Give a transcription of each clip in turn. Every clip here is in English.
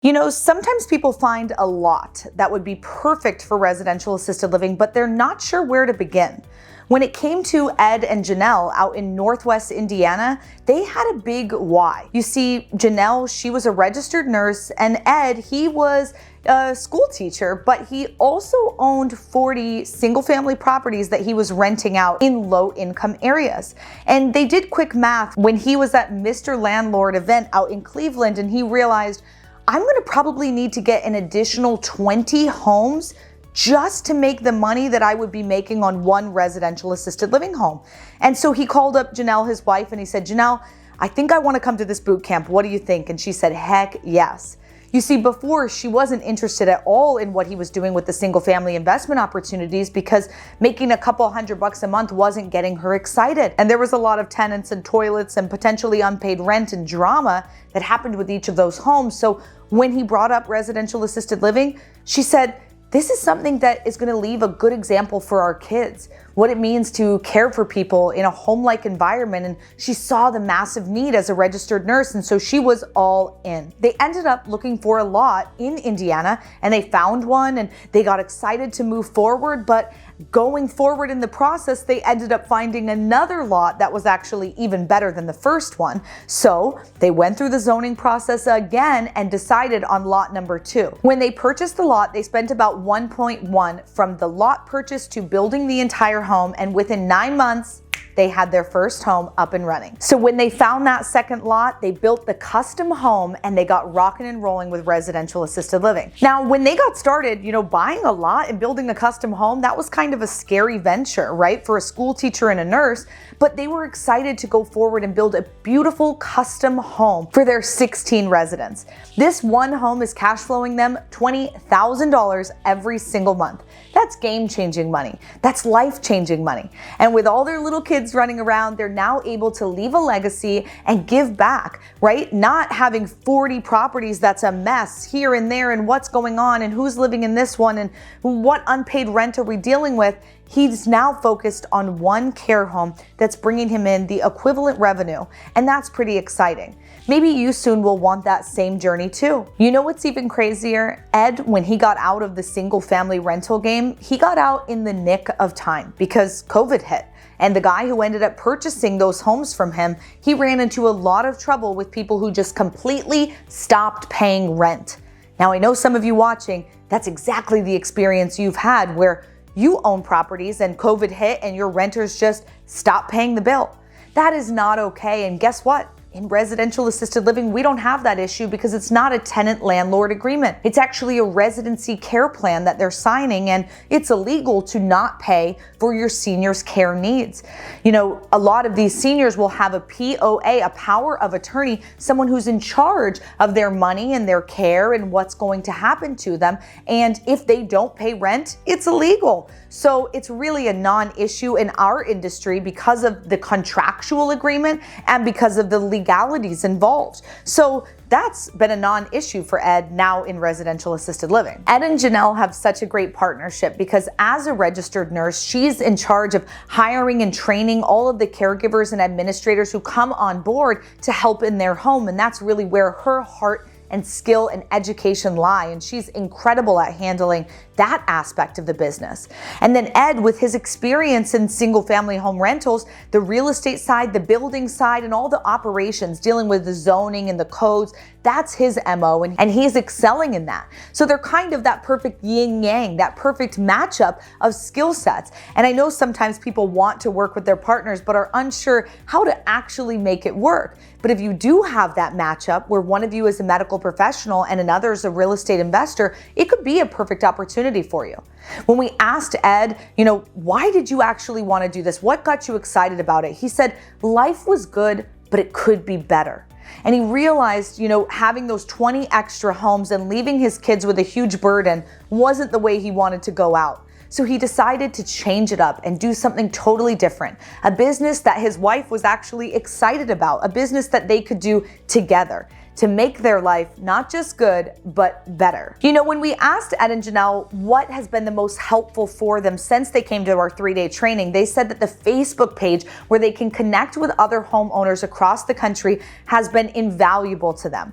Sometimes people find a lot that would be perfect for residential assisted living, but they're not sure where to begin. When it came to Ed and Janelle out in Northwest Indiana, they had a big why. You see, Janelle, she was a registered nurse, and Ed, he was a school teacher, but he also owned 40 single-family properties that he was renting out in low-income areas. And they did quick math when he was at Mr. Landlord event out in Cleveland, and he realized, I'm going to probably need to get an additional 20 homes just to make the money that I would be making on one residential assisted living home. And so he called up Janelle, his wife, and he said, Janelle, I think I want to come to this boot camp. What do you think? And she said, heck yes. You see, before, she wasn't interested at all in what he was doing with the single family investment opportunities because making a couple $100 a month wasn't getting her excited. And there was a lot of tenants and toilets and potentially unpaid rent and drama that happened with each of those homes. So when he brought up residential assisted living, she said, this is something that is going to leave a good example for our kids, what it means to care for people in a home-like environment. And she saw the massive need as a registered nurse, and so she was all in. They ended up looking for a lot in Indiana, and they found one, and they got excited to move forward. But going forward in the process, they ended up finding another lot that was actually even better than the first one. So they went through the zoning process again and decided on lot number 2. When they purchased the lot, they spent about 1.1 from the lot purchase to building the entire home, and within 9 months, they had their first home up and running. So when they found that second lot, they built the custom home and they got rocking and rolling with residential assisted living. Now, when they got started, buying a lot and building a custom home, that was kind of a scary venture, right? For a school teacher and a nurse, but they were excited to go forward and build a beautiful custom home for their 16 residents. This one home is cash flowing them $20,000 every single month. That's game-changing money. That's life-changing money. And with all their little kids running around, they're now able to leave a legacy and give back, right? Not having 40 properties that's a mess here and there and what's going on and who's living in this one and what unpaid rent are we dealing with. He's now focused on one care home that's bringing him in the equivalent revenue, and that's pretty exciting. Maybe you soon will want that same journey too. You know what's even crazier? Ed, when he got out of the single family rental game, he got out in the nick of time because COVID hit. And the guy who ended up purchasing those homes from him, he ran into a lot of trouble with people who just completely stopped paying rent. Now, I know some of you watching, that's exactly the experience you've had where you own properties and COVID hit and your renters just stopped paying the bill. That is not okay. And guess what? In residential assisted living, we don't have that issue because it's not a tenant-landlord agreement. It's actually a residency care plan that they're signing, and it's illegal to not pay for your seniors' care needs. A lot of these seniors will have a POA, a power of attorney, someone who's in charge of their money and their care and what's going to happen to them. And if they don't pay rent, it's illegal. So it's really a non-issue in our industry because of the contractual agreement and because of the legalities involved. So that's been a non-issue for Ed now in residential assisted living. Ed and Janelle have such a great partnership because as a registered nurse, she's in charge of hiring and training all of the caregivers and administrators who come on board to help in their home. And that's really where her heart and skill and education lie, and she's incredible at handling that aspect of the business. And then Ed, with his experience in single family home rentals, the real estate side, the building side, and all the operations dealing with the zoning and the codes, that's his MO, and he's excelling in that. So they're kind of that perfect yin-yang, that perfect matchup of skill sets. And I know sometimes people want to work with their partners but are unsure how to actually make it work. But if you do have that matchup where one of you is a medical professional and another is a real estate investor, it could be a perfect opportunity for you. When we asked Ed, why did you actually want to do this? What got you excited about it? He said, life was good, but it could be better. And he realized, having those 20 extra homes and leaving his kids with a huge burden wasn't the way he wanted to go out. So he decided to change it up and do something totally different. A business that his wife was actually excited about, a business that they could do together to make their life not just good, but better. When we asked Ed and Janelle what has been the most helpful for them since they came to our 3-day training, they said that the Facebook page where they can connect with other homeowners across the country has been invaluable to them.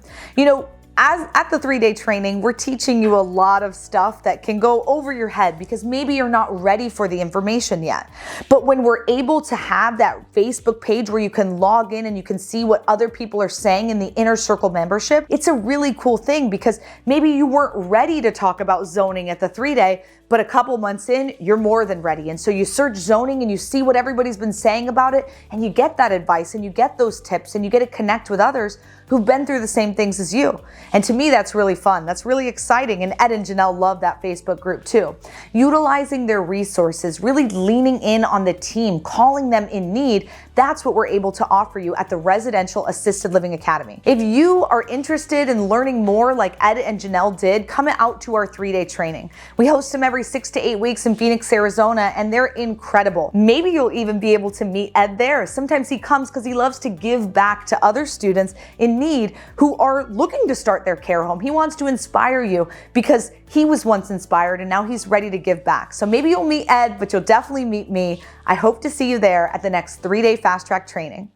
As at the 3-day training, we're teaching you a lot of stuff that can go over your head because maybe you're not ready for the information yet. But when we're able to have that Facebook page where you can log in and you can see what other people are saying in the inner circle membership, it's a really cool thing because maybe you weren't ready to talk about zoning at the 3-day, but a couple months in, you're more than ready. And so you search zoning and you see what everybody's been saying about it, and you get that advice and you get those tips and you get to connect with others who've been through the same things as you. And to me, that's really fun. That's really exciting. And Ed and Janelle love that Facebook group too. Utilizing their resources, really leaning in on the team, calling them in need, that's what we're able to offer you at the Residential Assisted Living Academy. If you are interested in learning more like Ed and Janelle did, come out to our 3-day training. We host them every 6 to 8 weeks in Phoenix, Arizona, and they're incredible. Maybe you'll even be able to meet Ed there. Sometimes he comes because he loves to give back to other students in need who are looking to start their care home. He wants to inspire you because he was once inspired and now he's ready to give back. So maybe you'll meet Ed, but you'll definitely meet me. I hope to see you there at the next 3-day fast track training.